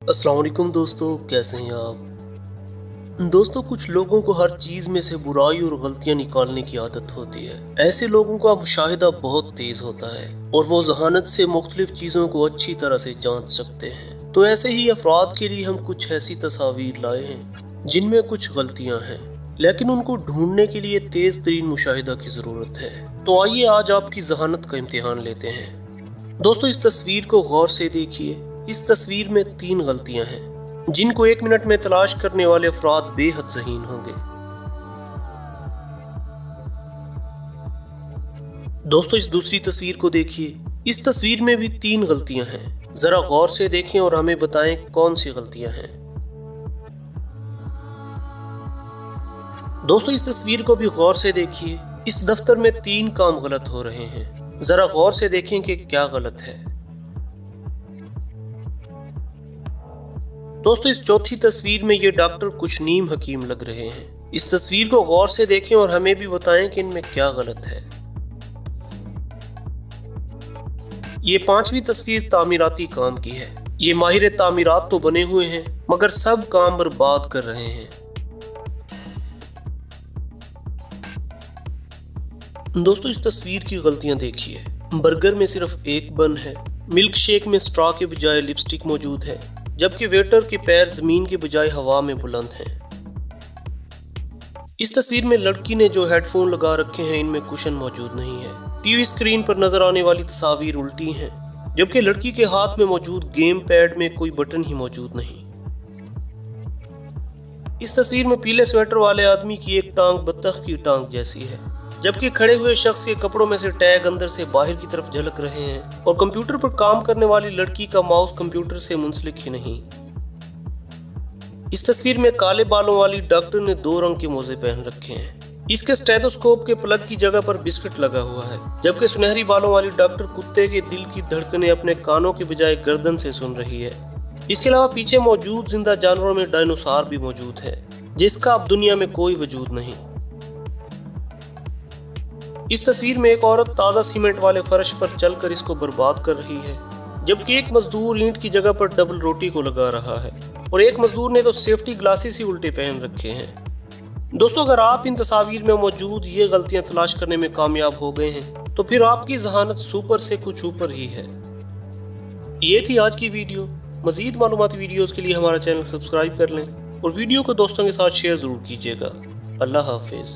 अस्सलाम वालेकुम दोस्तों, कैसे हैं आप। दोस्तों, कुछ लोगों को हर चीज में से बुराई और गलतियां निकालने की आदत होती है। ऐसे लोगों का मुशाहिदा बहुत तेज होता है और वो जहानत से मुख्तलिफ चीजों को अच्छी तरह से जांच सकते हैं। तो ऐसे ही अफराद के लिए हम कुछ ऐसी तस्वीर लाए हैं जिनमें कुछ गलतियां हैं, लेकिन उनको ढूंढने के लिए तेज तरीन मुशाहिदा की जरूरत है। तो आइए आज आपकी जहानत का इम्तिहान लेते हैं। दोस्तों, इस तस्वीर को गौर से देखिए। इस तस्वीर में 3 गलतियां हैं जिनको 1 मिनट में तलाश करने वाले अफराद बेहद ज़हीन होंगे। दोस्तों, इस दूसरी तस्वीर को देखिए। इस तस्वीर में भी 3 गलतियां हैं। जरा गौर से देखें और हमें बताएं कौन सी गलतियां हैं। दोस्तों, इस तस्वीर को भी गौर से देखिए। इस दफ्तर में 3 काम गलत हो रहे हैं। जरा गौर से देखें कि क्या गलत है। दोस्तों, इस चौथी तस्वीर में ये डॉक्टर कुछ नीम हकीम लग रहे हैं। इस तस्वीर को गौर से देखें और हमें भी बताएं कि इनमें क्या गलत है। ये 5वीं तस्वीर तामीराती काम की है। ये माहिर तामीरात तो बने हुए हैं मगर सब काम बर्बाद कर रहे हैं। दोस्तों, इस तस्वीर की गलतियां देखिए। बर्गर में सिर्फ एक बन है, मिल्क शेक में स्ट्रॉ के बजाय लिपस्टिक मौजूद है, जबकि वेटर के पैर जमीन के बजाय हवा में बुलंद हैं। इस तस्वीर में लड़की ने जो हेडफोन लगा रखे हैं इनमें कुशन मौजूद नहीं है। टीवी स्क्रीन पर नजर आने वाली तस्वीर उल्टी हैं, जबकि लड़की के हाथ में मौजूद गेम पैड में कोई बटन ही मौजूद नहीं। इस तस्वीर में पीले स्वेटर वाले आदमी की एक टांग बत्तख की टांग जैसी है, जबकि खड़े हुए शख्स के कपड़ों में से टैग अंदर से बाहर की तरफ झलक रहे हैं और कंप्यूटर पर काम करने वाली लड़की का माउस कंप्यूटर से मुंसलिक ही नहीं। इस तस्वीर में काले बालों वाली डॉक्टर ने 2 रंग के मोजे पहन रखे हैं। इसके स्टेथोस्कोप के प्लग की जगह पर बिस्किट लगा हुआ है, जबकि सुनहरी बालों वाली डॉक्टर कुत्ते के दिल की धड़कनें अपने कानों के बजाय गर्दन से सुन रही है। इसके अलावा पीछे मौजूद जिंदा जानवरों में डायनासोर भी मौजूद है, जिसका अब दुनिया में कोई वजूद नहीं। इस तस्वीर में एक औरत ताज़ा सीमेंट वाले फर्श पर चलकर इसको बर्बाद कर रही है, जबकि एक मजदूर ईंट की जगह पर डबल रोटी को लगा रहा है और एक मजदूर ने तो सेफ्टी ग्लासेस ही उल्टे पहन रखे हैं। दोस्तों, अगर आप इन तस्वीर में मौजूद ये गलतियां तलाश करने में कामयाब हो गए हैं तो फिर आपकी जहानत सुपर से कुछ ऊपर ही है। ये थी आज की वीडियो। मजीद मालूमाती वीडियोस के लिए हमारा चैनल सब्सक्राइब कर लें और वीडियो को दोस्तों के साथ शेयर जरूर कीजिएगा। अल्लाह हाफिज।